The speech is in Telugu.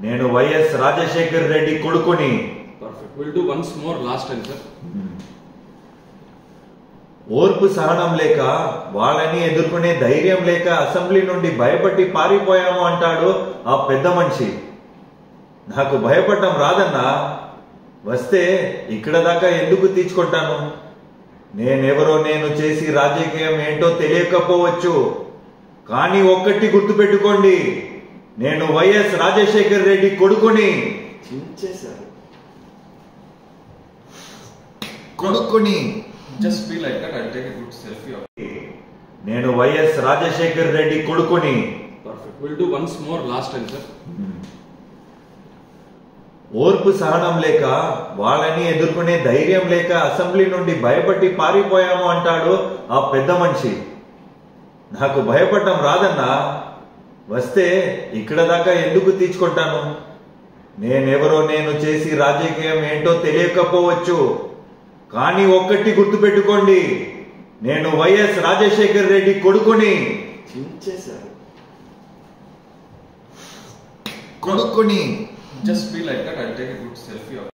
నేను వైఎస్ రాజశేఖర్ రెడ్డి కొడుకుని. Perfect. We'll do once more last time, sir. ఓర్పు సహనం లేక వాళ్ళని ఎదుర్కొనే ధైర్యం లేక అసెంబ్లీ నుండి భయపడి పారిపోయాము అంటాడు ఆ పెద్ద మనిషి. నాకు భయపడటం రాదన్నా, వస్తే ఇక్కడ దాకా ఎందుకు తీర్చుకుంటాను? నేనెవరో, నేను చేసి రాజకీయం ఏంటో తెలియకపోవచ్చు, కానీ ఒక్కటి గుర్తుపెట్టుకోండి, నేను వైఎస్ రాజశేఖర్ రెడ్డి కొడుకుని. కొడుకుని. Just be like that. I'll take a good selfie of you. నేను వైఎస్ రాజశేఖర్ రెడ్డి కొడుకుని. Perfect. We'll do once more last time, sir. ఓర్పు సహనం లేక వాళ్ళని ఎదుర్కొనే ధైర్యం లేక అసెంబ్లీ నుండి భయపడి పారిపోయాము అంటాడు ఆ పెద్ద మనిషి. నాకు భయపడటం రాదన్నా, వస్తే ఇక్కడ దాకా ఎందుకు తీర్చుకుంటాను? నేనెవరో, నేను చేసి రాజకీయం ఏంటో తెలియకపోవచ్చు, కానీ ఒక్కటి గుర్తుపెట్టుకోండి, నేను వైఎస్ రాజశేఖర్ రెడ్డి కొడుకుని. కొడుకుని. Just be like that. I'll take a good selfie of you.